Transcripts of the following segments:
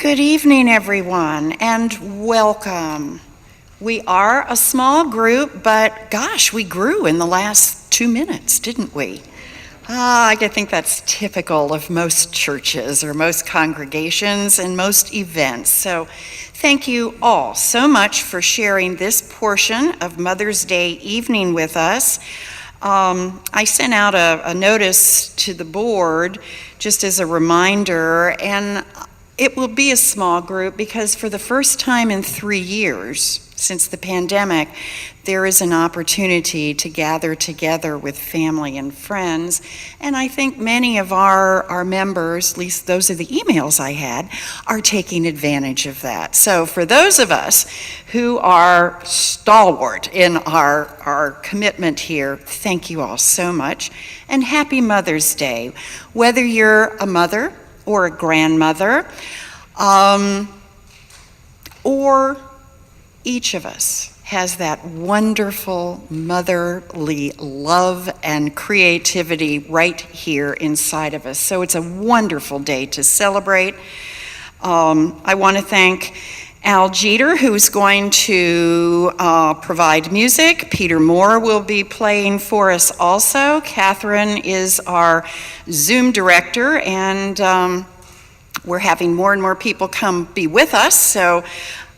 Good evening, everyone, and welcome. We are a small group, but gosh, we grew in the last 2 minutes, didn't we? I think that's typical of most churches or most congregations and most events. So thank you all so much for sharing this portion of Mother's Day evening with us. I sent out a notice to the board just as a reminder, and it will be a small group because for the first time in 3 years since the pandemic, there is an opportunity to gather together with family and friends. And I think many of our members, at least those are the emails I had, are taking advantage of that. So for those of us who are stalwart in our commitment here, thank you all so much. And happy Mother's Day. Whether you're a mother or a grandmother, or each of us has that wonderful motherly love and creativity right here inside of us. So it's a wonderful day to celebrate. I want to thank Al Jeter, who's going to provide music. Peter Moore will be playing for us also. Catherine is our Zoom director, and we're having more and more people come be with us. So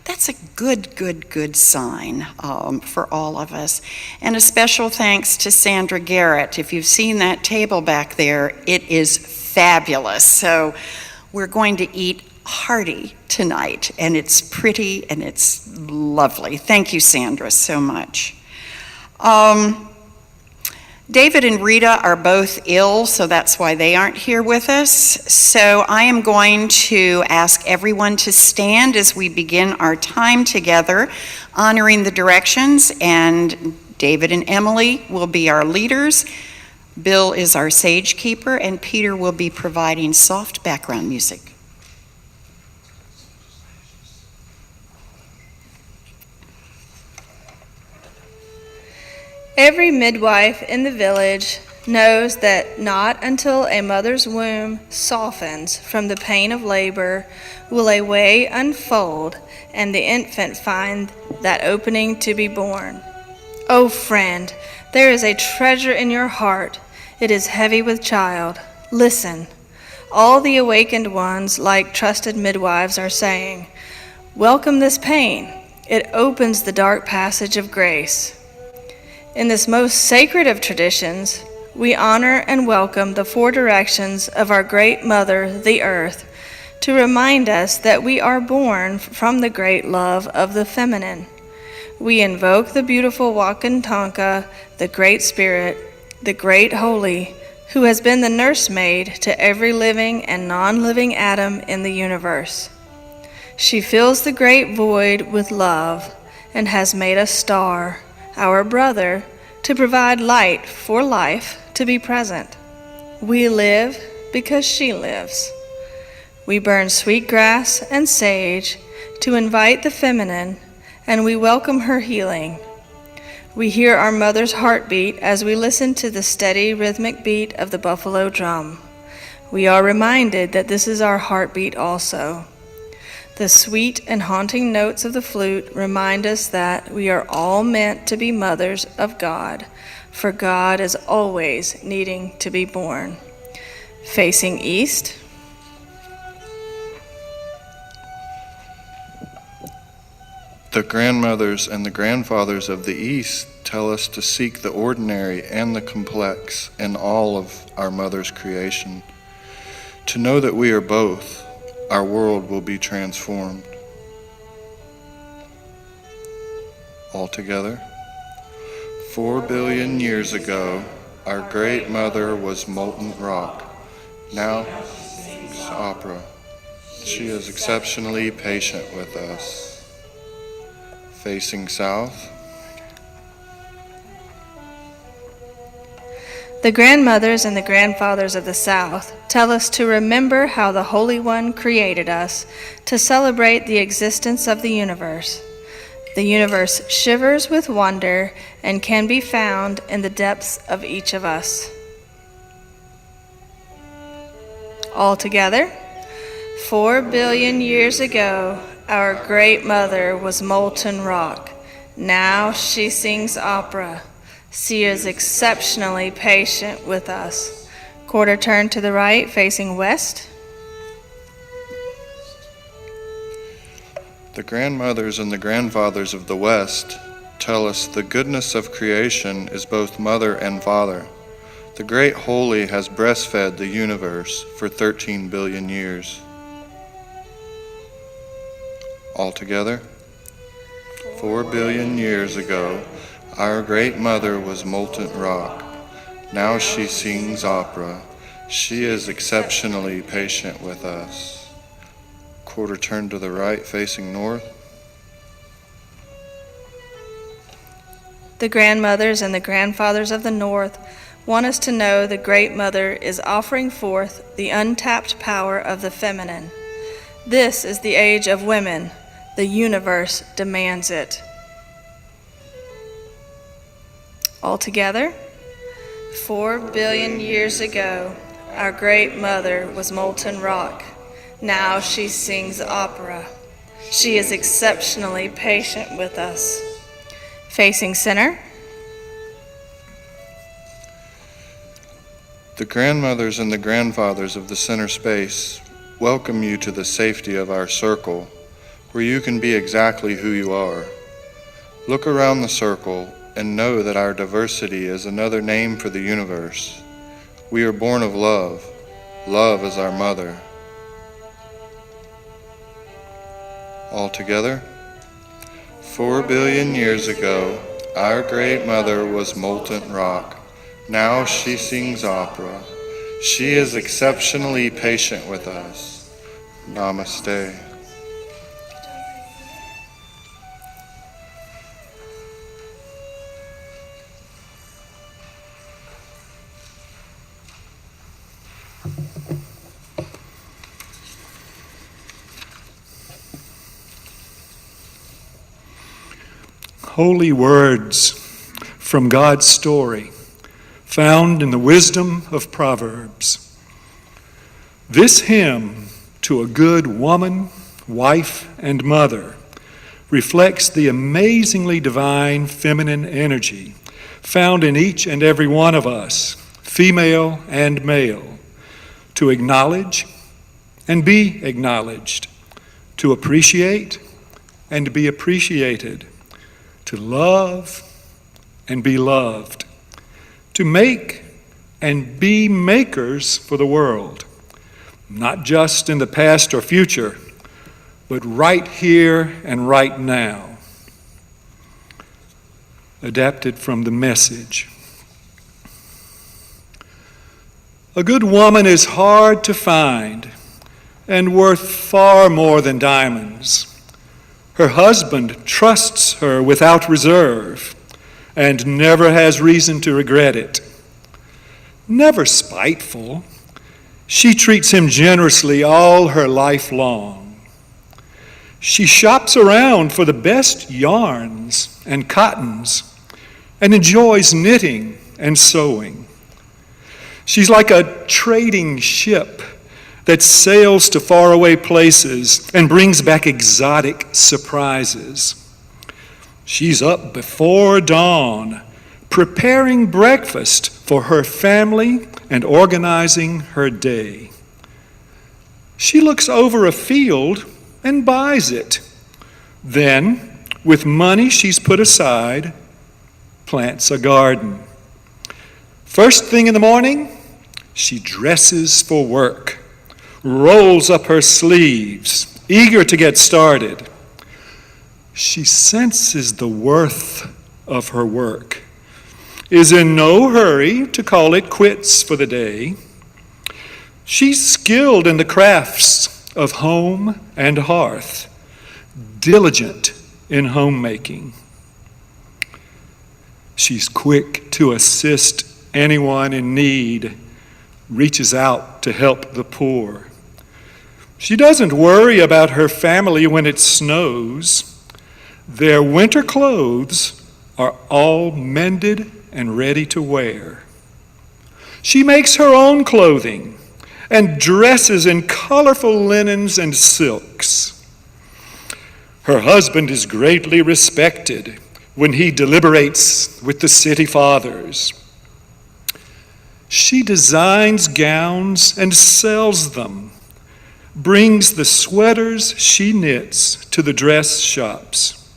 that's a good sign for all of us. And a special thanks to Sandra Garrett. If you've seen that table back there, it is fabulous. So we're going to eat hearty tonight, and it's pretty and it's lovely. Thank you, Sandra, so much. David and Rita are both ill, so that's why they aren't here with us. So I am going to ask everyone to stand as we begin our time together, honoring the directions, and David and Emily will be our leaders. Bill is our sage keeper, and Peter will be providing soft background music. Every midwife in the village knows that not until a mother's womb softens from the pain of labor will a way unfold and the infant find that opening to be born. Oh, friend, there is a treasure in your heart. It is heavy with child. Listen. All the awakened ones, like trusted midwives, are saying, welcome this pain. It opens the dark passage of grace. In this most sacred of traditions, we honor and welcome the 4 directions of our great mother, the earth, to remind us that we are born from the great love of the feminine. We invoke the beautiful Wakantanka, the great spirit, the great holy, who has been the nursemaid to every living and non-living atom in the universe. She fills the great void with love and has made a star, our brother, to provide light for life to be present. We live because she lives. We burn sweet grass and sage to invite the feminine, and we welcome her healing. We hear our mother's heartbeat as we listen to the steady rhythmic beat of the buffalo drum. We are reminded that this is our heartbeat also. The sweet and haunting notes of the flute remind us that we are all meant to be mothers of God, for God is always needing to be born. Facing east. The grandmothers and the grandfathers of the East tell us to seek the ordinary and the complex in all of our mother's creation. To know that we are both, our world will be transformed. All together. 4 billion years ago, our great mother was molten rock. Now, sings opera. She is exceptionally patient with us. Facing south. The grandmothers and the grandfathers of the South tell us to remember how the Holy One created us, to celebrate the existence of the universe. The universe shivers with wonder and can be found in the depths of each of us. All together, 4 billion years ago, our great mother was molten rock. Now she sings opera. She is exceptionally patient with us. Quarter turn to the right, facing west. The grandmothers and the grandfathers of the West tell us the goodness of creation is both mother and father. The great holy has breastfed the universe for 13 billion years. Altogether, 4 billion years ago, our great mother was molten rock. Now she sings opera. She is exceptionally patient with us. Quarter turn to the right, facing north. The grandmothers and the grandfathers of the North want us to know the Great Mother is offering forth the untapped power of the feminine. This is the age of women. The universe demands it. Altogether, 4 billion years ago, our Great Mother was molten rock. Now she sings opera. She is exceptionally patient with us. Facing center. The grandmothers and the grandfathers of the center space welcome you to the safety of our circle, where you can be exactly who you are. Look around the circle and know that our diversity is another name for the universe. We are born of love. Love is our mother. Altogether, 4 billion years ago, our great mother was molten rock. Now she sings opera. She is exceptionally patient with us. Namaste. Holy words from God's story, found in the wisdom of Proverbs. This hymn to a good woman, wife, and mother reflects the amazingly divine feminine energy found in each and every one of us, female and male, to acknowledge and be acknowledged, to appreciate and be appreciated, to love and be loved, to make and be makers for the world, not just in the past or future, but right here and right now. Adapted from the Message. A good woman is hard to find and worth far more than diamonds. Her husband trusts her without reserve and never has reason to regret it. Never spiteful, she treats him generously all her life long. She shops around for the best yarns and cottons and enjoys knitting and sewing. She's like a trading ship that sails to faraway places and brings back exotic surprises. She's up before dawn, preparing breakfast for her family and organizing her day. She looks over a field and buys it. Then, with money she's put aside, plants a garden. First thing in the morning, she dresses for work, rolls up her sleeves, eager to get started. She senses the worth of her work, is in no hurry to call it quits for the day. She's skilled in the crafts of home and hearth, diligent in homemaking. She's quick to assist anyone in need, reaches out to help the poor. She doesn't worry about her family when it snows. Their winter clothes are all mended and ready to wear. She makes her own clothing and dresses in colorful linens and silks. Her husband is greatly respected when he deliberates with the city fathers. She designs gowns and sells them, brings the sweaters she knits to the dress shops.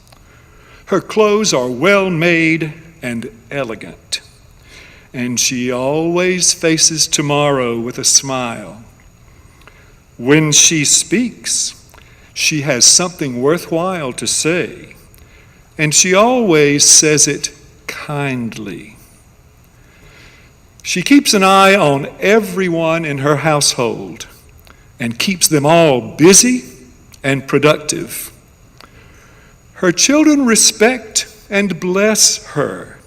Her clothes are well made and elegant, and she always faces tomorrow with a smile. When she speaks, she has something worthwhile to say, and she always says it kindly. She keeps an eye on everyone in her household and keeps them all busy and productive. Her children respect and bless her.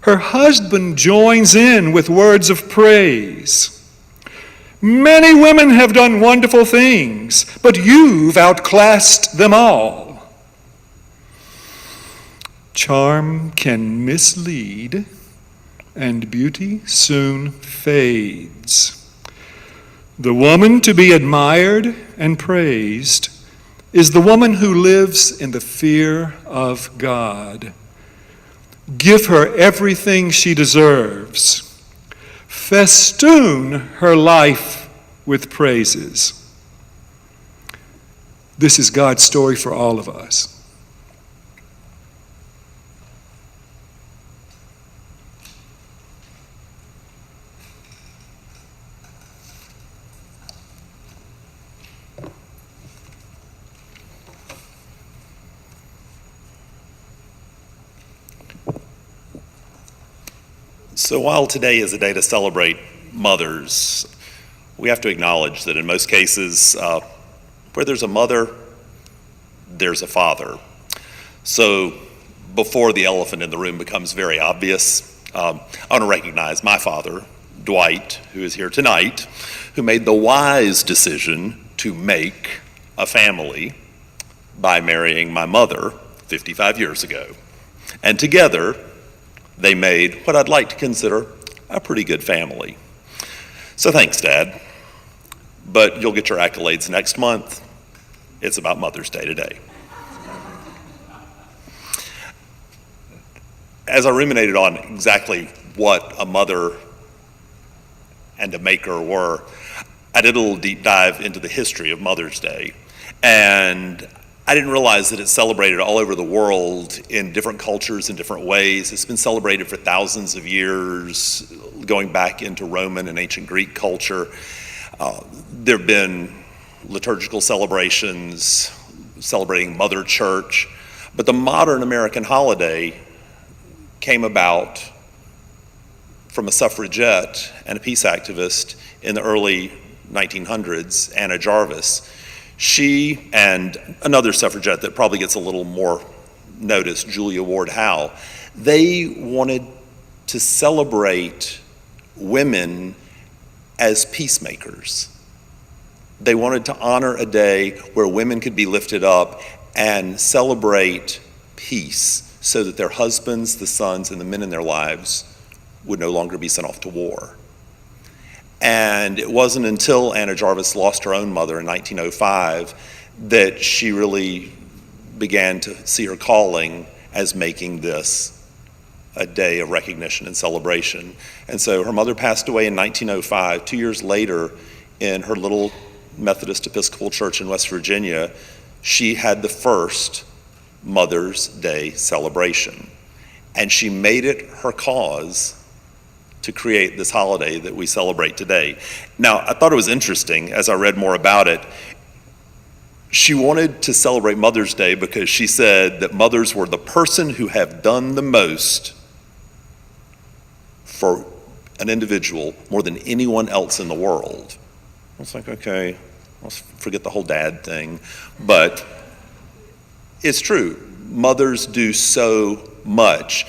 Her husband joins in with words of praise. Many women have done wonderful things, but you've outclassed them all. Charm can mislead, and beauty soon fades. The woman to be admired and praised is the woman who lives in the fear of God. Give her everything she deserves. Festoon her life with praises. This is God's story for all of us. So while today is a day to celebrate mothers, we have to acknowledge that in most cases, where there's a mother, there's a father. So before the elephant in the room becomes very obvious, I want to recognize my father, Dwight, who is here tonight, who made the wise decision to make a family by marrying my mother 55 years ago. And together, they made what I'd like to consider a pretty good family. So thanks, Dad. But you'll get your accolades next month. It's about Mother's Day today. As I ruminated on exactly what a mother and a maker were, I did a little deep dive into the history of Mother's Day. And I didn't realize that it's celebrated all over the world in different cultures in different ways. It's been celebrated for thousands of years, going back into Roman and ancient Greek culture. There have been liturgical celebrations celebrating Mother Church, but the modern American holiday came about from a suffragette and a peace activist in the early 1900s, Anna Jarvis. She and another suffragette that probably gets a little more notice, Julia Ward Howe, they wanted to celebrate women as peacemakers. They wanted to honor a day where women could be lifted up and celebrate peace so that their husbands, the sons, and the men in their lives would no longer be sent off to war. And it wasn't until Anna Jarvis lost her own mother in 1905 that she really began to see her calling as making this a day of recognition and celebration. And so her mother passed away in 1905. 2 years later, in her little Methodist Episcopal church in West Virginia, she had the first Mother's Day celebration. And she made it her cause to create this holiday that we celebrate today. Now, I thought it was interesting as I read more about it. She wanted to celebrate Mother's Day because she said that mothers were the person who have done the most for an individual more than anyone else in the world. I was like, okay, let's forget the whole dad thing. But it's true. Mothers do so much.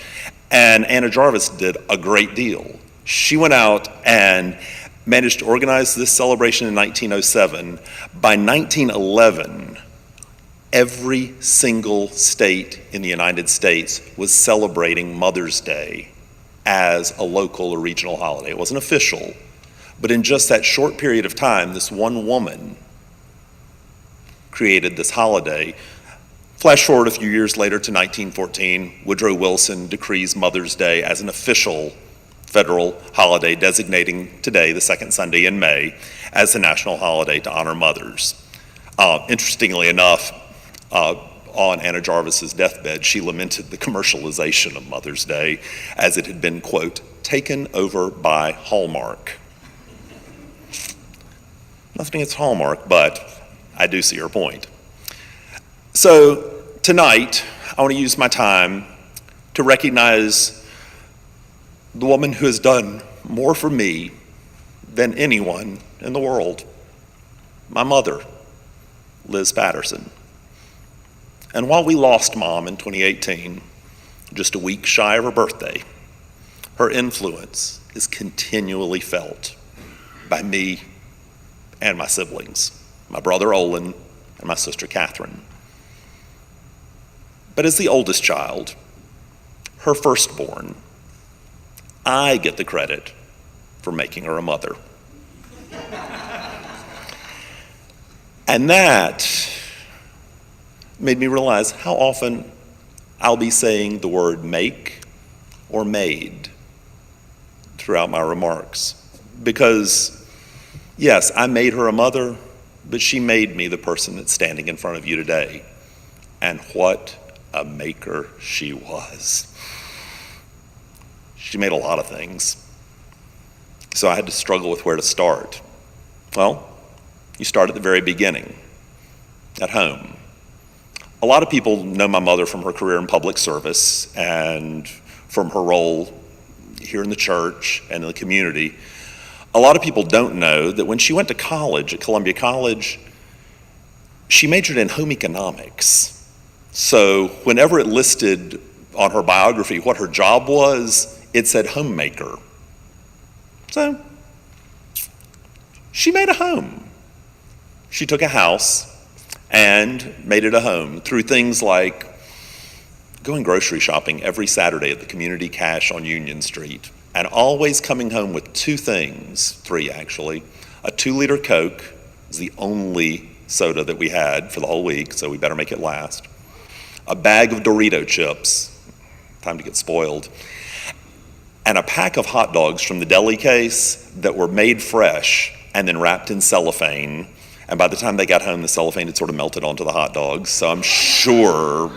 And Anna Jarvis did a great deal. She went out and managed to organize this celebration in 1907. By 1911, every single state in the United States was celebrating Mother's Day as a local or regional holiday. It wasn't official, But in just that short period of time, this one woman created this holiday. Flash forward a few years later to 1914, Woodrow Wilson decrees Mother's Day as an official federal holiday, designating today, the second Sunday in May, as the national holiday to honor mothers. Interestingly enough, on Anna Jarvis's deathbed, she lamented the commercialization of Mother's Day as it had been, quote, taken over by Hallmark. Nothing against Hallmark, but I do see her point. So tonight, I want to use my time to recognize the woman who has done more for me than anyone in the world, my mother, Liz Patterson. And while we lost Mom in 2018, just a week shy of her birthday, her influence is continually felt by me and my siblings, my brother Olin and my sister Catherine. But as the oldest child, her firstborn, I get the credit for making her a mother. And that made me realize how often I'll be saying the word make or made throughout my remarks. Because, yes, I made her a mother, but she made me the person that's standing in front of you today. And what a maker she was. She made a lot of things. So I had to struggle with where to start. Well, you start at the very beginning, at home. A lot of people know my mother from her career in public service and from her role here in the church and in the community. A lot of people don't know that when she went to college at Columbia College, she majored in home economics. So whenever it listed on her biography what her job was, it said homemaker. So she made a home. She took a house and made it a home through things like going grocery shopping every Saturday at the community cash on Union Street, and always coming home with two things, three actually. A 2-liter Coke was the only soda that we had for the whole week, so we better make it last. A bag of Dorito chips, time to get spoiled, and a pack of hot dogs from the deli case that were made fresh and then wrapped in cellophane. And by the time they got home, the cellophane had sort of melted onto the hot dogs. So I'm sure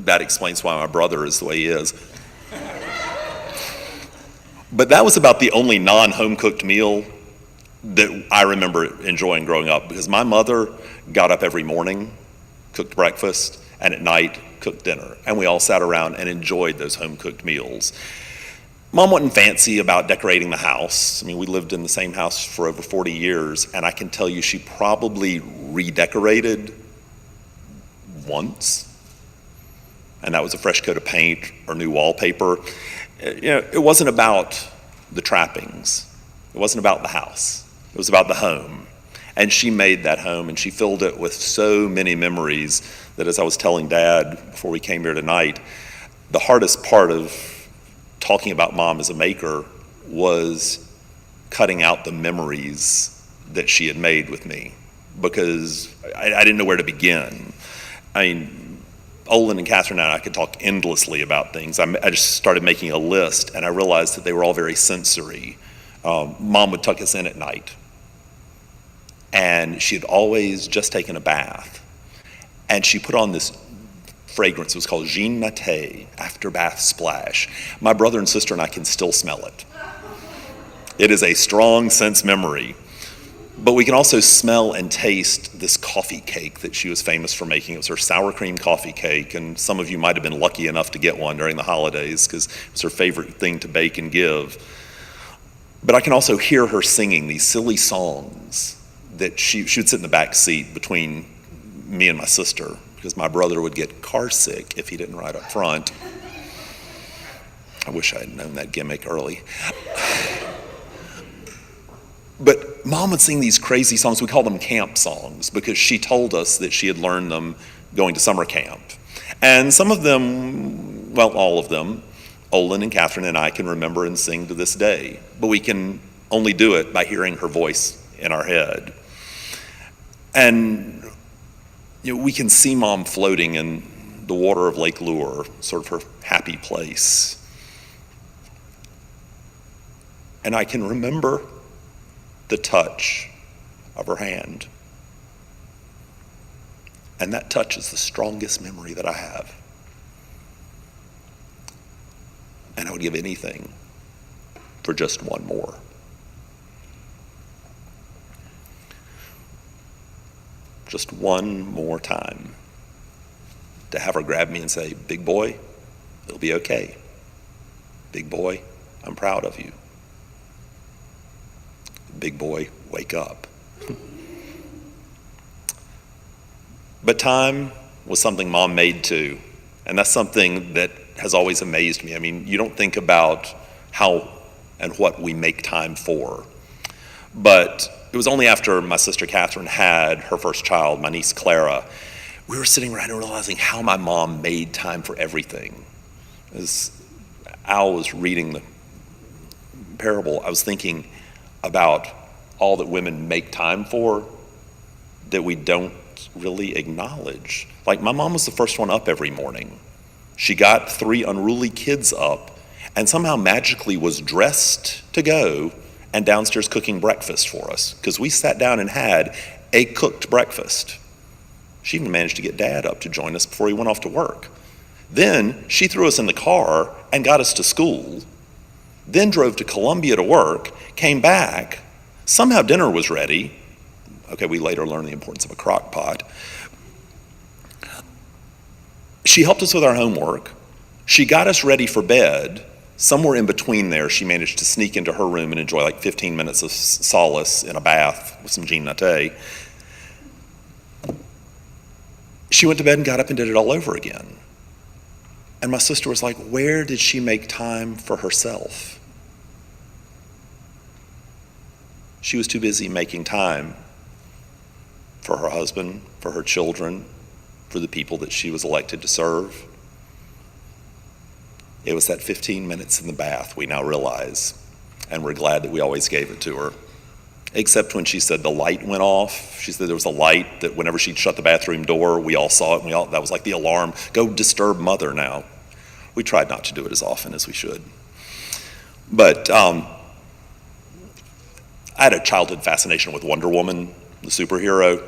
that explains why my brother is the way he is. But that was about the only non-home cooked meal that I remember enjoying growing up, because my mother got up every morning, cooked breakfast, and at night cooked dinner. And we all sat around and enjoyed those home cooked meals. Mom wasn't fancy about decorating the house. I mean, we lived in the same house for over 40 years, and I can tell you she probably redecorated once, and that was a fresh coat of paint or new wallpaper. It wasn't about the trappings. It wasn't about the house. It was about the home. And she made that home, and she filled it with so many memories that, as I was telling Dad before we came here tonight, the hardest part of talking about Mom as a maker was cutting out the memories that she had made with me, because I didn't know where to begin. I mean, Olin and Catherine and I could talk endlessly about things. I just started making a list, and I realized that they were all very sensory. Mom would tuck us in at night, and she had always just taken a bath, and she put on this fragrance. It was called Jean Naté, After Bath Splash. My brother and sister and I can still smell it. It is a strong sense memory. But we can also smell and taste this coffee cake that she was famous for making. It was her sour cream coffee cake, and some of you might have been lucky enough to get one during the holidays because it was her favorite thing to bake and give. But I can also hear her singing these silly songs that she would sit in the back seat between me and my sister, because my brother would get car sick if he didn't ride up front. I wish I had known that gimmick early. But Mom would sing these crazy songs. We call them camp songs because she told us that she had learned them going to summer camp. And some of them, well, all of them, Olin and Catherine and I can remember and sing to this day. But we can only do it by hearing her voice in our head. And we can see Mom floating in the water of Lake Lure, sort of her happy place. And I can remember the touch of her hand. And that touch is the strongest memory that I have. And I would give anything for just one more. Just one more time to have her grab me and say, "Big boy, it'll be okay. Big boy, I'm proud of you. Big boy, wake up." But time was something Mom made too, and that's something that has always amazed me. I mean, you don't think about how and what we make time for, but it was only after my sister Catherine had her first child, my niece Clara, we were sitting around and realizing how my mom made time for everything. As Al was reading the parable, I was thinking about all that women make time for that we don't really acknowledge. Like, my mom was the first one up every morning. She got 3 unruly kids up and somehow magically was dressed to go and downstairs cooking breakfast for us, because we sat down and had a cooked breakfast. She even managed to get Dad up to join us before he went off to work. Then she threw us in the car and got us to school, then drove to Columbia to work, came back, somehow dinner was ready. Okay, we later learned the importance of a crock pot. She helped us with our homework. She got us ready for bed. Somewhere in between there, she managed to sneak into her room and enjoy like 15 minutes of solace in a bath with some Jean Natte. She went to bed and got up and did it all over again. And my sister was like, where did she make time for herself? She was too busy making time for her husband, for her children, for the people that she was elected to serve. It was that 15 minutes in the bath, we now realize, and we're glad that we always gave it to her. Except when she said the light went off. She said there was a light that whenever she'd shut the bathroom door, we all saw it, and that was like the alarm, go disturb Mother now. We tried not to do it as often as we should. But I had a childhood fascination with Wonder Woman, the superhero,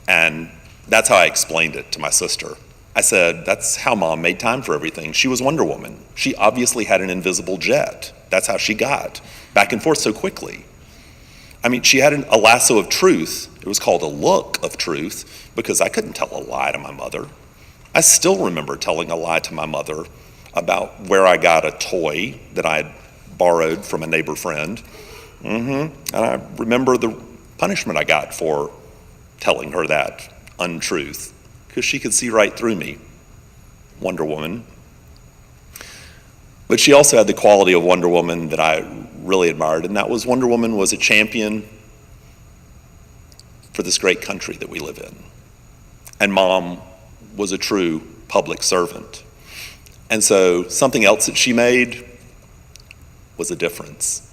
and that's how I explained it to my sister. I said, that's how Mom made time for everything. She was Wonder Woman. She obviously had an invisible jet. That's how she got back and forth so quickly. I mean, she had a lasso of truth. It was called a look of truth because I couldn't tell a lie to my mother. I still remember telling a lie to my mother about where I got a toy that I had borrowed from a neighbor friend. And I remember the punishment I got for telling her that untruth, because she could see right through me, Wonder Woman. But she also had the quality of Wonder Woman that I really admired, and that was Wonder Woman was a champion for this great country that we live in. And Mom was a true public servant. And so something else that she made was a difference.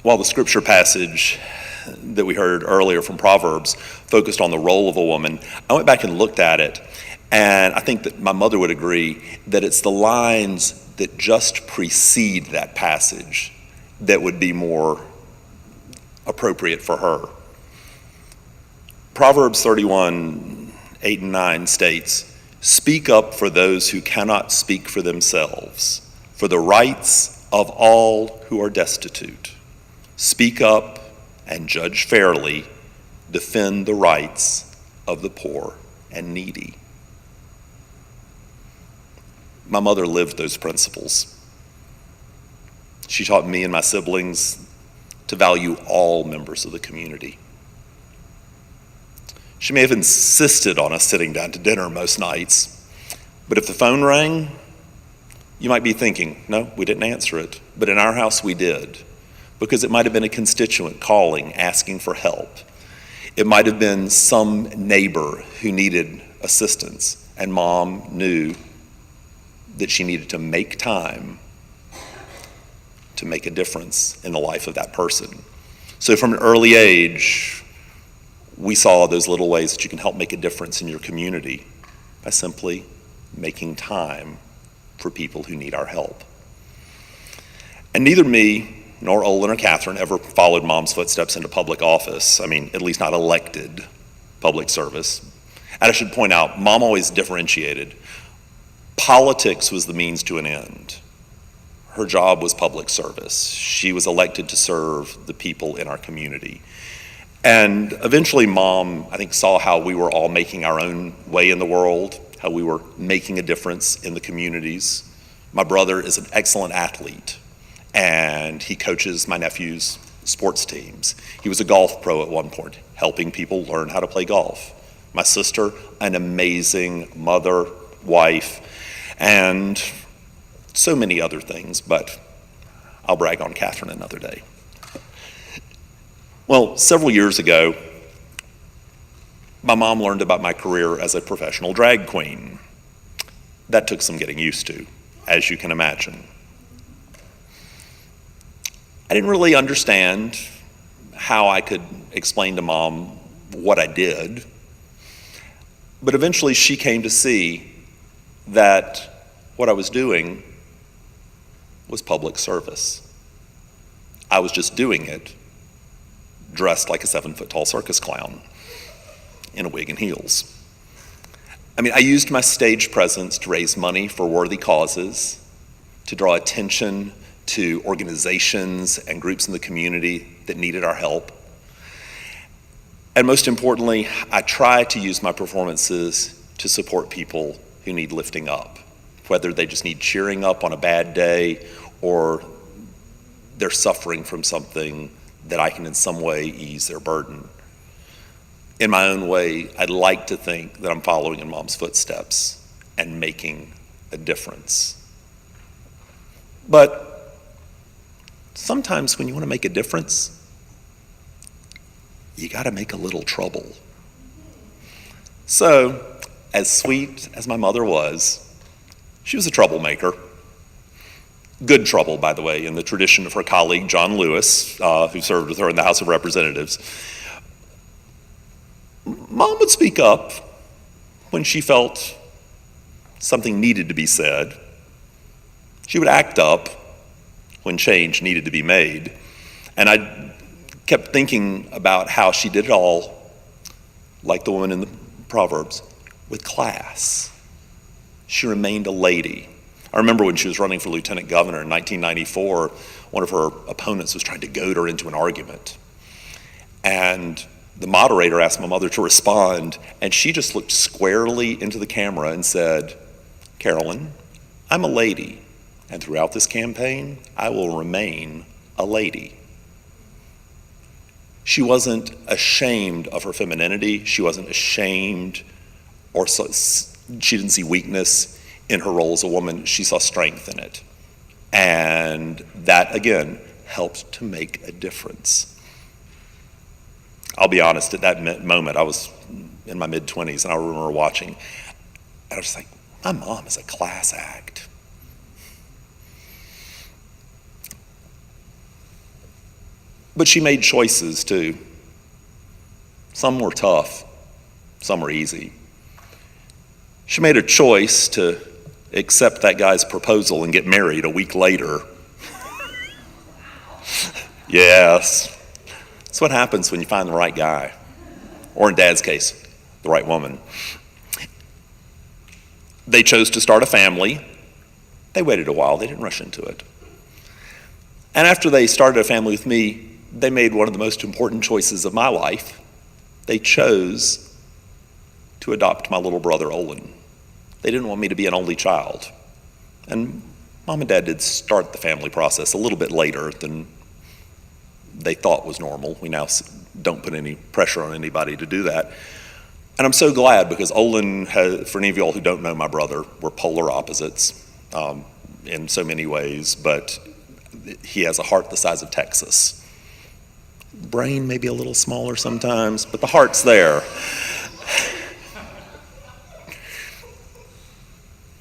While the scripture passage that we heard earlier from Proverbs focused on the role of a woman, I went back and looked at it, and I think that my mother would agree that it's the lines that just precede that passage that would be more appropriate for her. Proverbs 31:8-9 states, "Speak up for those who cannot speak for themselves, for the rights of all who are destitute. Speak up and judge fairly, defend the rights of the poor and needy." My mother lived those principles. She taught me and my siblings to value all members of the community. She may have insisted on us sitting down to dinner most nights, but if the phone rang, you might be thinking, no, we didn't answer it. But in our house, we did, because it might have been a constituent calling, asking for help. It might have been some neighbor who needed assistance, and Mom knew that she needed to make time to make a difference in the life of that person. So from an early age, we saw those little ways that you can help make a difference in your community by simply making time for people who need our help. And neither me nor Olin or Catherine ever followed Mom's footsteps into public office. I mean, at least not elected public service. And I should point out, Mom always differentiated. Politics was the means to an end. Her job was public service. She was elected to serve the people in our community. And eventually Mom, I think, saw how we were all making our own way in the world, how we were making a difference in the communities. My brother is an excellent athlete, and he coaches my nephew's sports teams. He was a golf pro at one point, helping people learn how to play golf. My sister, an amazing mother, wife, and so many other things, but I'll brag on Catherine another day. Well, several years ago, my mom learned about my career as a professional drag queen. That took some getting used to, as you can imagine. I didn't really understand how I could explain to Mom what I did, but eventually she came to see that what I was doing was public service. I was just doing it dressed like a 7-foot-tall circus clown in a wig and heels. I mean, I used my stage presence to raise money for worthy causes, to draw attention to organizations and groups in the community that needed our help. And most importantly, I try to use my performances to support people who need lifting up, whether they just need cheering up on a bad day or they're suffering from something that I can in some way ease their burden. In my own way, I'd like to think that I'm following in Mom's footsteps and making a difference. But sometimes when you want to make a difference, you got to make a little trouble. So, as sweet as my mother was, she was a troublemaker. Good trouble, by the way, in the tradition of her colleague, John Lewis, who served with her in the House of Representatives. Mom would speak up when she felt something needed to be said. She would act up when change needed to be made. And I kept thinking about how she did it all, like the woman in the Proverbs, with class. She remained a lady. I remember when she was running for lieutenant governor in 1994, one of her opponents was trying to goad her into an argument. And the moderator asked my mother to respond, and she just looked squarely into the camera and said, "Carolyn, I'm a lady, and throughout this campaign, I will remain a lady." She wasn't ashamed of her femininity. She wasn't ashamed, or she didn't see weakness in her role as a woman. She saw strength in it. And that, again, helped to make a difference. I'll be honest, at that moment, I was in my mid-20s, and I remember watching, and I was like, my mom is a class act. But she made choices, too. Some were tough, some were easy. She made a choice to accept that guy's proposal and get married a week later. Yes. That's what happens when you find the right guy. Or in Dad's case, the right woman. They chose to start a family. They waited a while. They didn't rush into it. And after they started a family with me, they made one of the most important choices of my life. They chose to adopt my little brother, Olin. They didn't want me to be an only child. And Mom and Dad did start the family process a little bit later than they thought was normal. We now don't put any pressure on anybody to do that. And I'm so glad, because Olin, for any of y'all who don't know my brother, we're polar opposites in so many ways, but he has a heart the size of Texas. Brain maybe a little smaller sometimes, but the heart's there.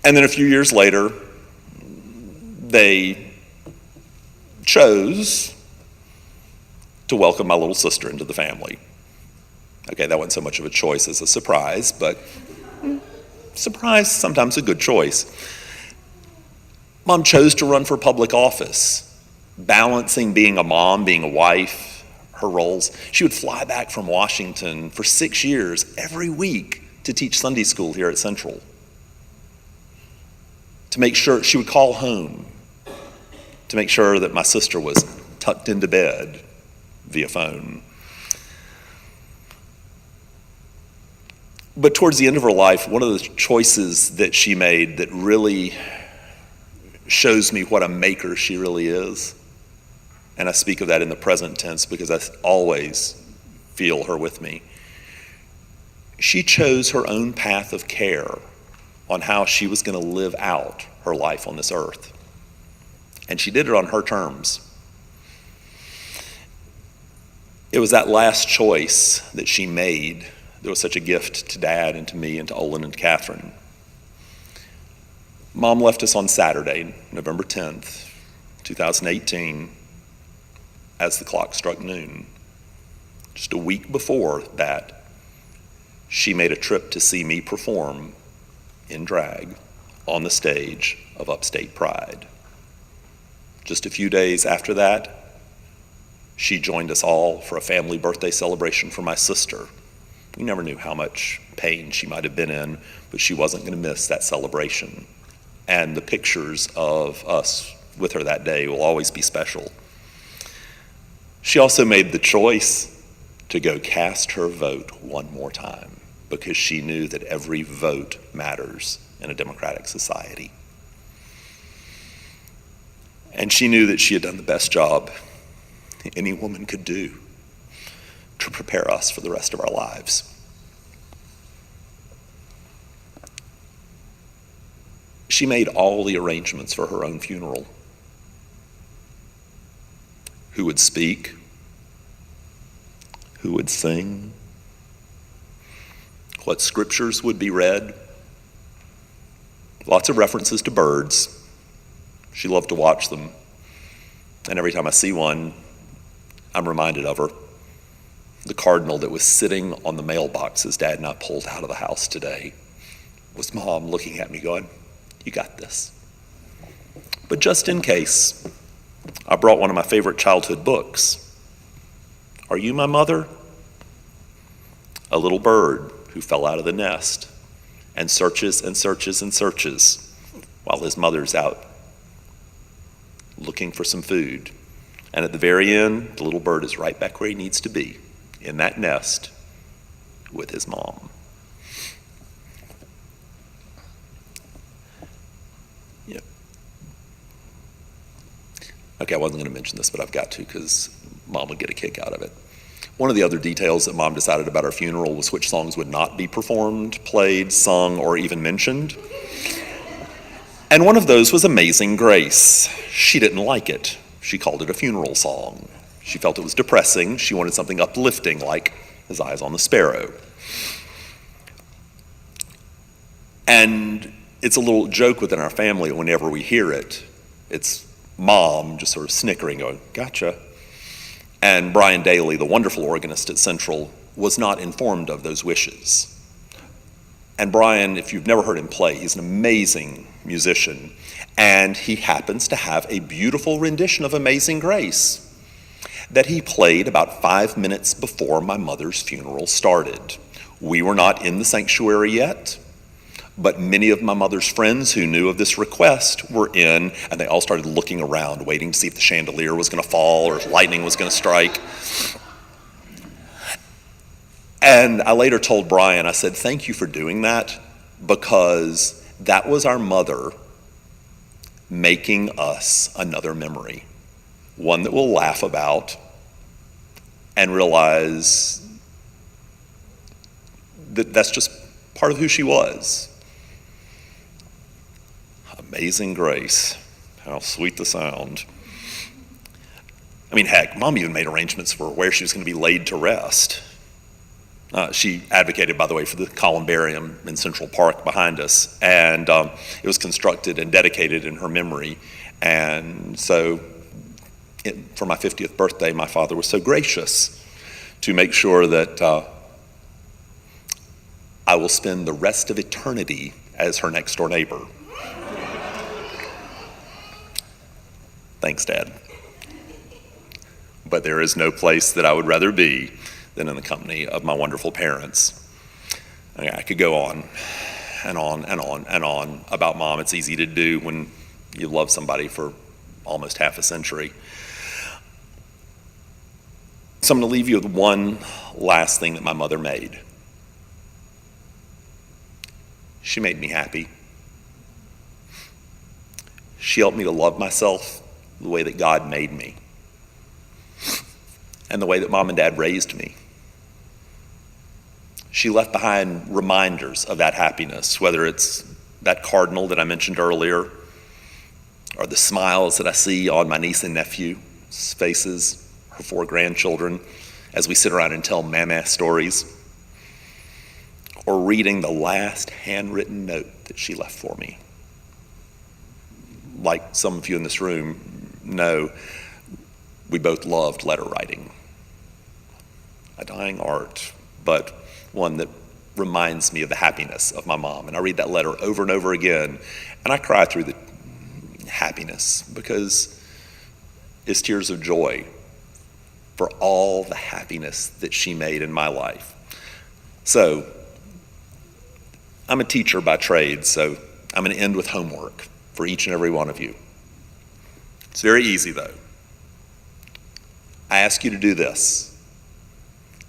And then a few years later, they chose to welcome my little sister into the family. Okay, that wasn't so much of a choice as a surprise, but surprise, sometimes a good choice. Mom chose to run for public office, balancing being a mom, being a wife, her roles. She would fly back from Washington for 6 years every week to teach Sunday school here at Central. To make sure she would call home, to make sure that my sister was tucked into bed via phone. But towards the end of her life, one of the choices that she made that really shows me what a maker she really is, and I speak of that in the present tense because I always feel her with me. She chose her own path of care on how she was going to live out her life on this earth. And she did it on her terms. It was that last choice that she made that was such a gift to Dad and to me and to Olin and Catherine. Mom left us on Saturday, November 10th, 2018, as the clock struck noon. Just a week before that, she made a trip to see me perform in drag on the stage of Upstate Pride. Just a few days after that, she joined us all for a family birthday celebration for my sister. We never knew how much pain she might have been in, but she wasn't going to miss that celebration. And the pictures of us with her that day will always be special. She also made the choice to go cast her vote one more time because she knew that every vote matters in a democratic society. And she knew that she had done the best job any woman could do to prepare us for the rest of our lives. She made all the arrangements for her own funeral. Who would speak? Who would sing? What scriptures would be read? Lots of references to birds. She loved to watch them. And every time I see one, I'm reminded of her. The cardinal that was sitting on the mailboxes Dad and I pulled out of the house today was Mom looking at me going, "You got this." But just in case, I brought one of my favorite childhood books. Are You My Mother? A little bird who fell out of the nest and searches and searches and searches while his mother's out looking for some food. And at the very end, the little bird is right back where he needs to be, in that nest with his mom. Yeah. Okay, I wasn't going to mention this, but I've got to because Mom would get a kick out of it. One of the other details that Mom decided about our funeral was which songs would not be performed, played, sung, or even mentioned. And one of those was Amazing Grace. She didn't like it. She called it a funeral song. She felt it was depressing. She wanted something uplifting, like His Eyes on the Sparrow. And it's a little joke within our family whenever we hear it. It's Mom just sort of snickering, going, "Gotcha." And Brian Daly, the wonderful organist at Central, was not informed of those wishes. And Brian, if you've never heard him play, he's an amazing musician. And he happens to have a beautiful rendition of Amazing Grace that he played about 5 minutes before my mother's funeral started. We were not in the sanctuary yet, but many of my mother's friends who knew of this request were in, and they all started looking around, waiting to see if the chandelier was going to fall or if lightning was going to strike. And I later told Brian, I said, "Thank you for doing that, because that was our mother making us another memory, one that we'll laugh about and realize that that's just part of who she was." Amazing Grace, how sweet the sound. I mean, heck, Mom even made arrangements for where she was going to be laid to rest. She advocated, by the way, for the columbarium in Central Park behind us, and it was constructed and dedicated in her memory. And so for my 50th birthday, my father was so gracious to make sure that I will spend the rest of eternity as her next door neighbor. Thanks, Dad. But there is no place that I would rather be than in the company of my wonderful parents. I could go on and on and on and on about Mom. It's easy to do when you love somebody for almost half a century. So I'm going to leave you with one last thing that my mother made. She made me happy. She helped me to love myself the way that God made me and the way that Mom and Dad raised me. She left behind reminders of that happiness, whether it's that cardinal that I mentioned earlier, or the smiles that I see on my niece and nephew's faces, her 4 grandchildren, as we sit around and tell mama stories, or reading the last handwritten note that she left for me. Like some of you in this room know, we both loved letter writing. A dying art, but one that reminds me of the happiness of my mom. And I read that letter over and over again, and I cry through the happiness because it's tears of joy for all the happiness that she made in my life. So, I'm a teacher by trade, so I'm going to end with homework for each and every one of you. It's very easy, though. I ask you to do this.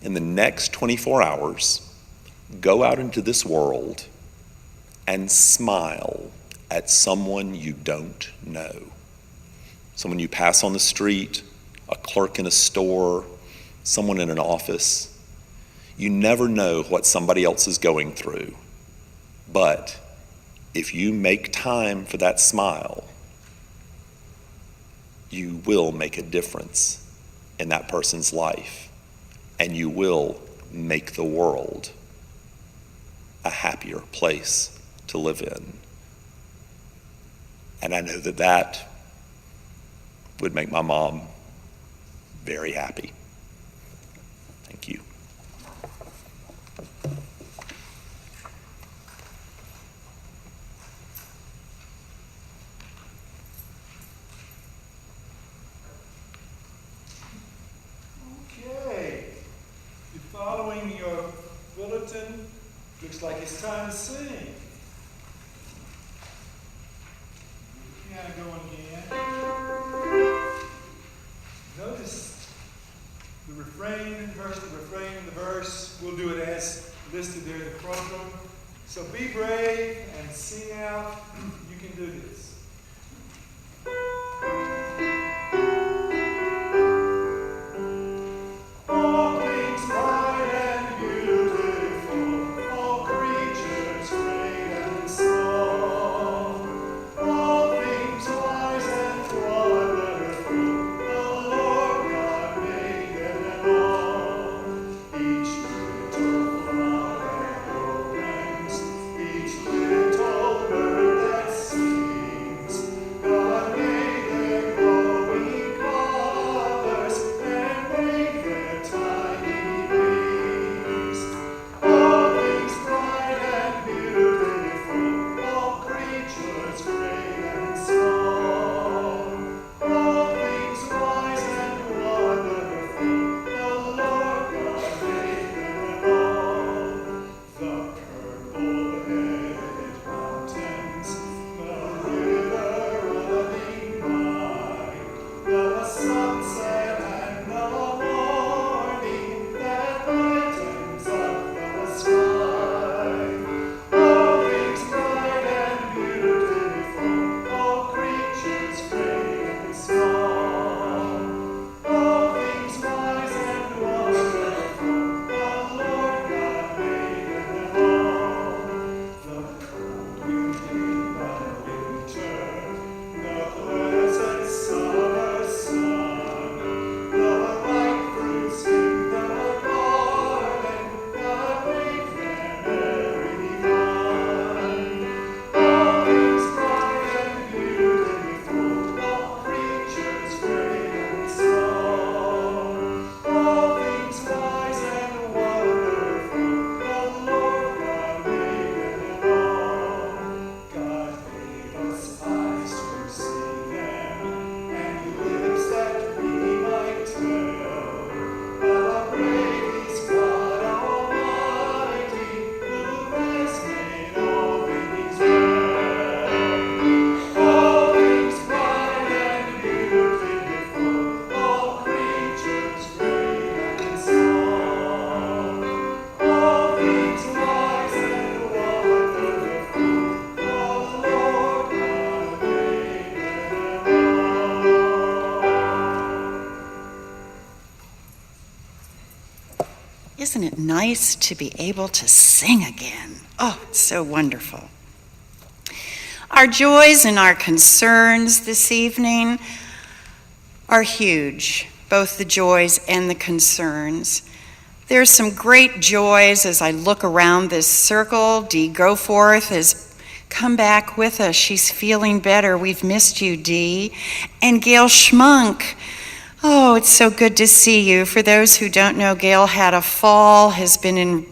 In the next 24 hours, go out into this world and smile at someone you don't know. Someone you pass on the street, a clerk in a store, someone in an office. You never know what somebody else is going through. But if you make time for that smile, you will make a difference in that person's life, and you will make the world a happier place to live in. And I know that that would make my mom very happy. Thank you. Okay. You're following your bulletin. Looks like it's time to sing. Piano going again. Notice the refrain, the verse. We'll do it as listed there in the program. So be brave and sing out. You can do this. All things bright and beautiful, all creatures great and small, all things wise and wonderful, the Lord God made them and all. Each little flower that opens, each little bird that sings, Isn't it nice to be able to sing again? Oh, it's so wonderful. Our joys and our concerns this evening are huge, both the joys and the concerns. There's some great joys as I look around this circle. Dee Goforth has come back with us. She's feeling better. We've missed you, Dee. And Gail Schmunk. Oh, it's so good to see you. For those who don't know, Gail had a fall, has been in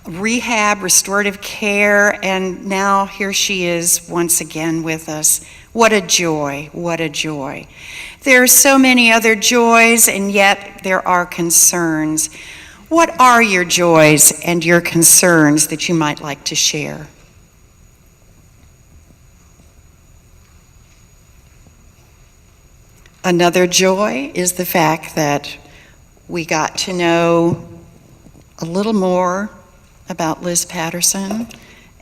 rehab, restorative care, and now here she is once again with us. What a joy, what a joy. There are so many other joys, and yet there are concerns. What are your joys and your concerns that you might like to share? Another joy is the fact that we got to know a little more about Liz Patterson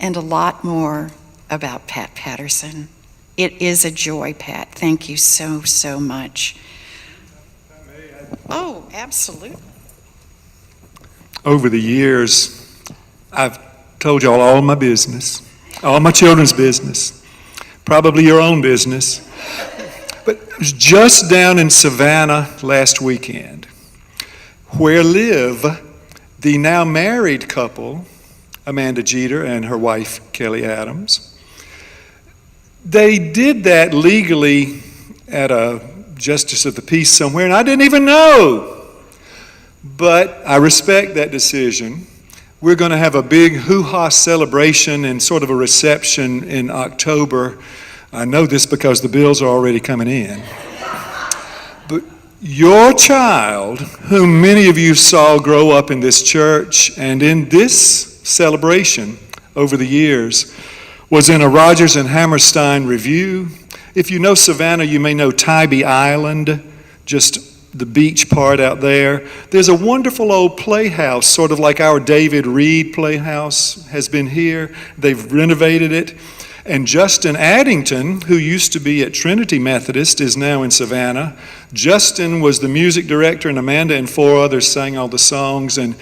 and a lot more about Pat Patterson. It is a joy, Pat. Thank you so, so much. Oh, absolutely. Over the years, I've told y'all all my business, all my children's business, probably your own business. But I was just down in Savannah last weekend, where live the now married couple, Amanda Jeter and her wife, Kelly Adams. They did that legally at a justice of the peace somewhere, and I didn't even know. But I respect that decision. We're going to have a big hoo-ha celebration and sort of a reception in October. I know this because the bills are already coming in. But your child, whom many of you saw grow up in this church and in this celebration over the years, was in a Rodgers and Hammerstein review. If you know Savannah, you may know Tybee Island, just the beach part out there. There's a wonderful old playhouse, sort of like our David Reed Playhouse has been here. They've renovated it. And Justin Addington, who used to be at Trinity Methodist, is now in Savannah. Justin was the music director, and Amanda and 4 others sang all the songs. And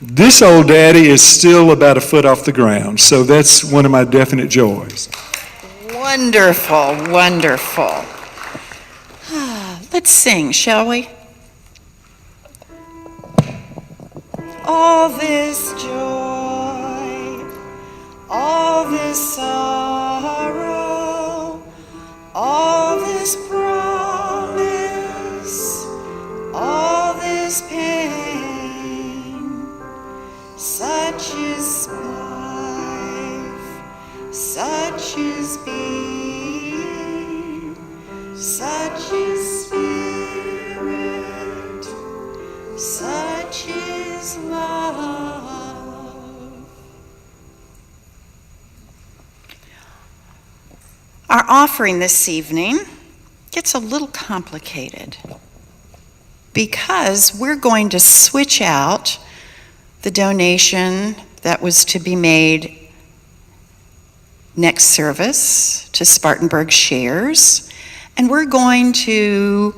this old daddy is still about a foot off the ground. So that's one of my definite joys. Wonderful, wonderful. Let's sing, shall we? All this joy, all this sorrow, all this promise, all this pain, such is life, such is being, such is spirit, such is love. Our offering this evening gets a little complicated because we're going to switch out the donation that was to be made next service to Spartanburg Shares, and we're going to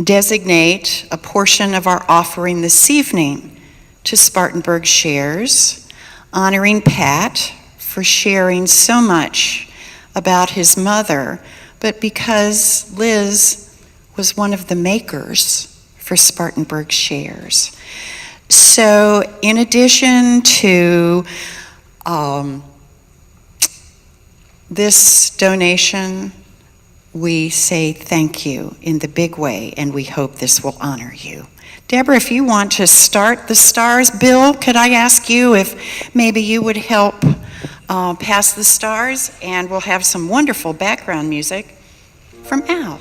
designate a portion of our offering this evening to Spartanburg Shares, honoring Pat for sharing so much about his mother, but because Liz was one of the makers for Spartanburg Shares. So in addition to this donation, we say thank you in the big way, and we hope this will honor you. Deborah, if you want to start the stars, Bill, could I ask you if maybe you would help pass the stars, and we'll have some wonderful background music from Al.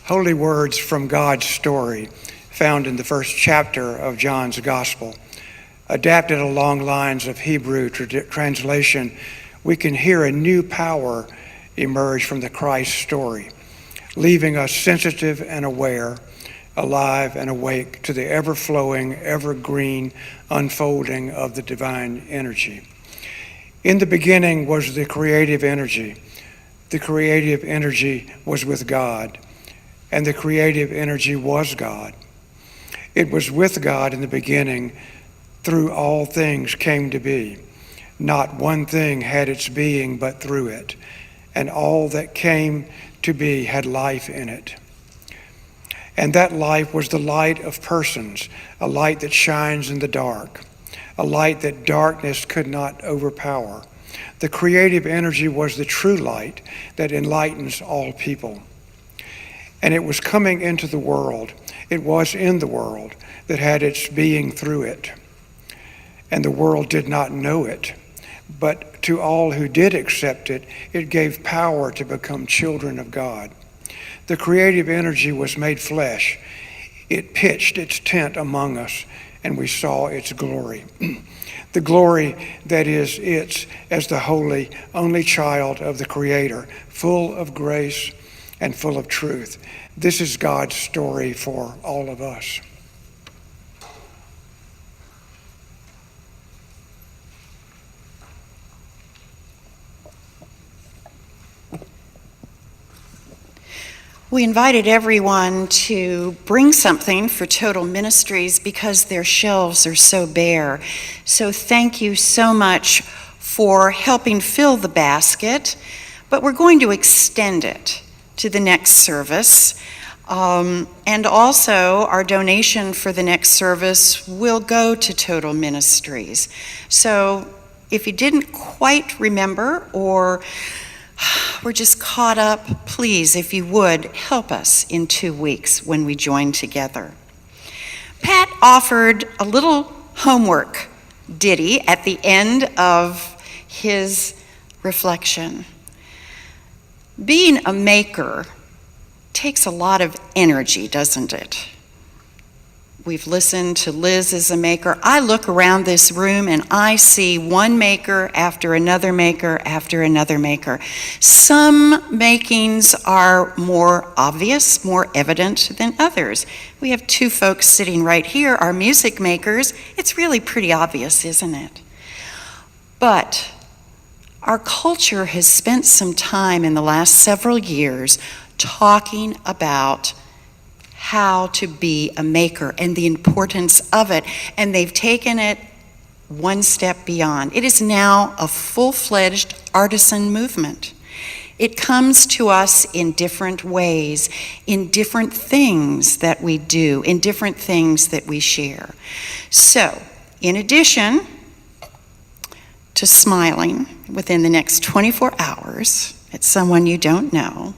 holy words from God's story found in the first chapter of John's Gospel. Adapted along lines of Hebrew translation, we can hear a new power emerge from the Christ story, leaving us sensitive and aware, alive and awake to the ever-flowing, evergreen unfolding of the divine energy. In the beginning was the creative energy. The creative energy was with God, and the creative energy was God. It was with God in the beginning. Through all things came to be. Not one thing had its being but through it, and all that came to be had life in it. And that life was the light of persons, a light that shines in the dark, a light that darkness could not overpower. The creative energy was the true light that enlightens all people. And it was coming into the world. It was in the world that had its being through it. And the world did not know it. But to all who did accept it, it gave power to become children of God. The creative energy was made flesh. It pitched its tent among us, and we saw its glory. The glory that is its as the holy, only child of the Creator, full of grace and full of truth. This is God's story for all of us. We invited everyone to bring something for Total Ministries because their shelves are so bare. So thank you so much for helping fill the basket, but we're going to extend it to the next service. And also our donation for the next service will go to Total Ministries. So if you didn't quite remember or we're just caught up, please, if you would, help us in 2 weeks when we join together. Pat offered a little homework ditty at the end of his reflection. Being a maker takes a lot of energy, doesn't it? We've listened to Liz as a maker. I look around this room and I see one maker after another maker after another maker. Some makings are more obvious, more evident than others. We have 2 folks sitting right here, our music makers. It's really pretty obvious, isn't it? But our culture has spent some time in the last several years talking about how to be a maker and the importance of it, and they've taken it one step beyond. It is now a full-fledged artisan movement. It comes to us in different ways, in different things that we do, in different things that we share. So, in addition to smiling within the next 24 hours at someone you don't know,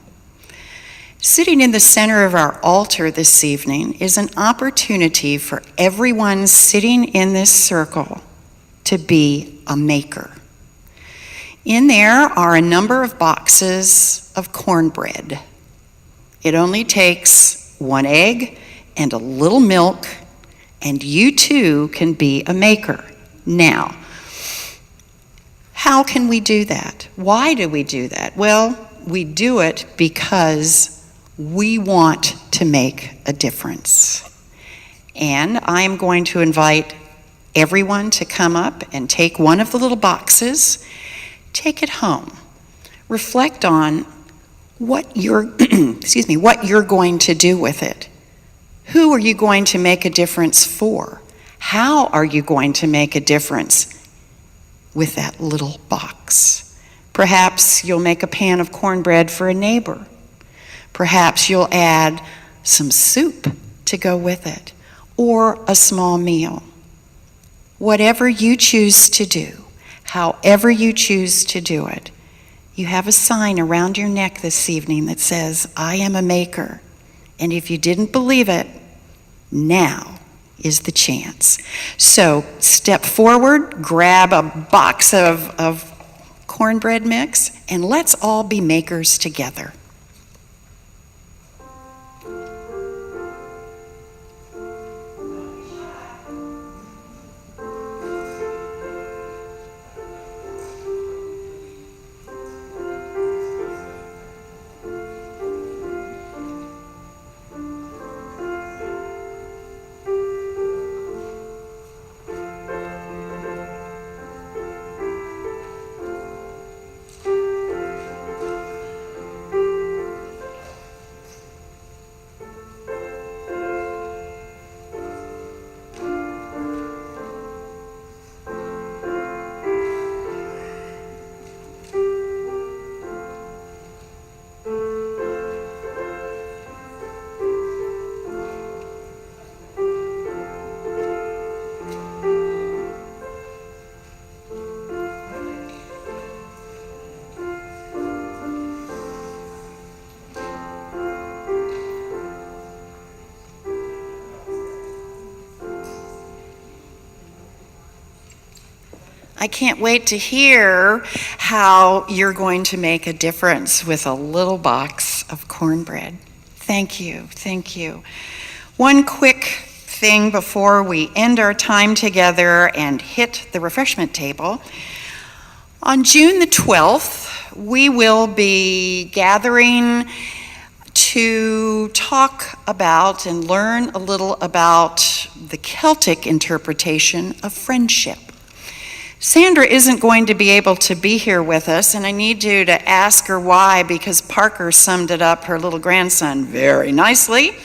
sitting in the center of our altar this evening is an opportunity for everyone sitting in this circle to be a maker. In there are a number of boxes of cornbread. It only takes 1 egg and a little milk, and you too can be a maker. Now, how can we do that? Why do we do that? Well, we do it because we want to make a difference. And I am going to invite everyone to come up and take one of the little boxes, take it home, reflect on what you're, what you're going to do with it. Who are you going to make a difference for? How are you going to make a difference with that little box? Perhaps you'll make a pan of cornbread for a neighbor. Perhaps you'll add some soup to go with it, or a small meal. Whatever you choose to do, however you choose to do it, you have a sign around your neck this evening that says, I am a maker. And if you didn't believe it, now is the chance. So step forward, grab a box of cornbread mix, and let's all be makers together. I can't wait to hear how you're going to make a difference with a little box of cornbread. Thank you, thank you. One quick thing before we end our time together and hit the refreshment table. On June the 12th, we will be gathering to talk about and learn a little about the Celtic interpretation of friendship. Sandra isn't going to be able to be here with us, and I need you to ask her why, because Parker summed it up, her little grandson, very nicely.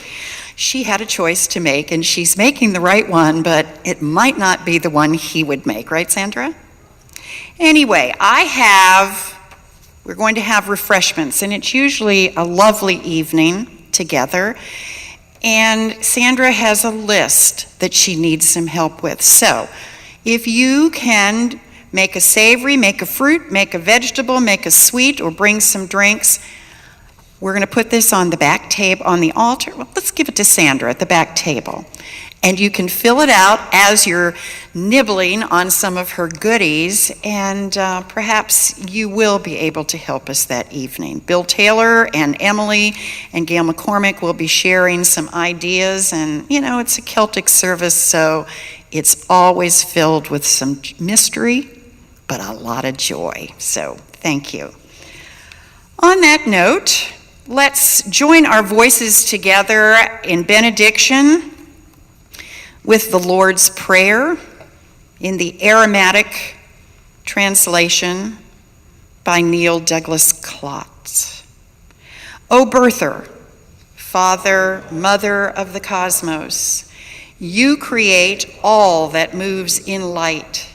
She had a choice to make, and she's making the right one, but it might not be the one he would make, right, Sandra? Anyway, we're going to have refreshments, and it's usually a lovely evening together. And Sandra has a list that she needs some help with. So if you can make a savory, make a fruit, make a vegetable, make a sweet, or bring some drinks, we're going to put this on the back table, on the altar. Well, let's give it to Sandra at the back table. And you can fill it out as you're nibbling on some of her goodies, and perhaps you will be able to help us that evening. Bill Taylor and Emily and Gail McCormick will be sharing some ideas, and it's a Celtic service, so it's always filled with some mystery, but a lot of joy. So thank you. On that note, let's join our voices together in benediction with the Lord's Prayer in the Aromatic translation by Neil Douglas Klotz. O birther, Father, Mother of the cosmos, you create all that moves in light.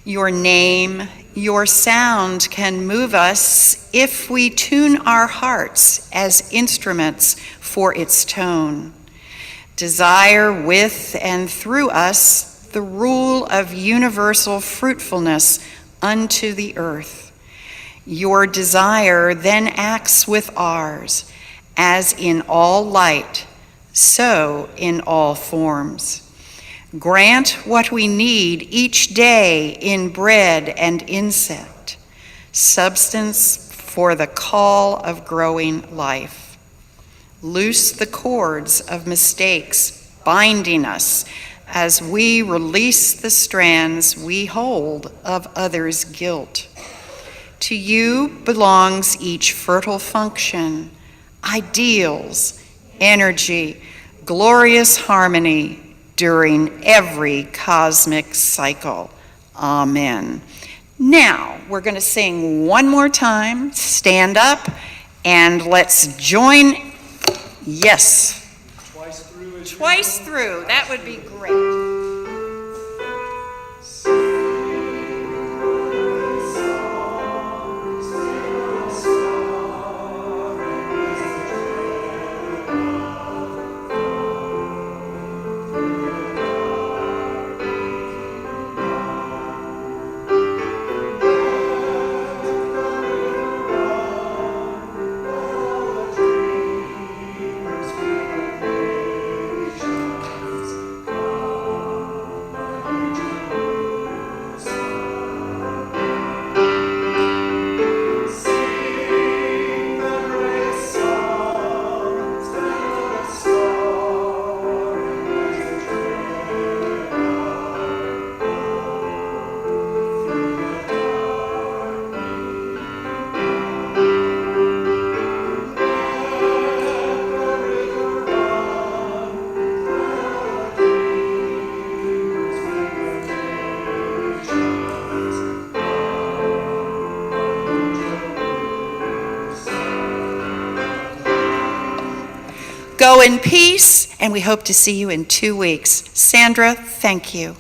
Your name, your sound can move us if we tune our hearts as instruments for its tone. Desire with and through us the rule of universal fruitfulness unto the earth. Your desire then acts with ours, as in all light, so in all forms. Grant what we need each day in bread and insect, substance for the call of growing life. Loose the cords of mistakes binding us as we release the strands we hold of others' guilt. To you belongs each fertile function, ideals, energy, glorious harmony during every cosmic cycle. Amen. Now, we're going to sing one more time, stand up, and let's join. Yes. Twice through. That would be great. Go in peace, and we hope to see you in 2 weeks. Sandra, thank you.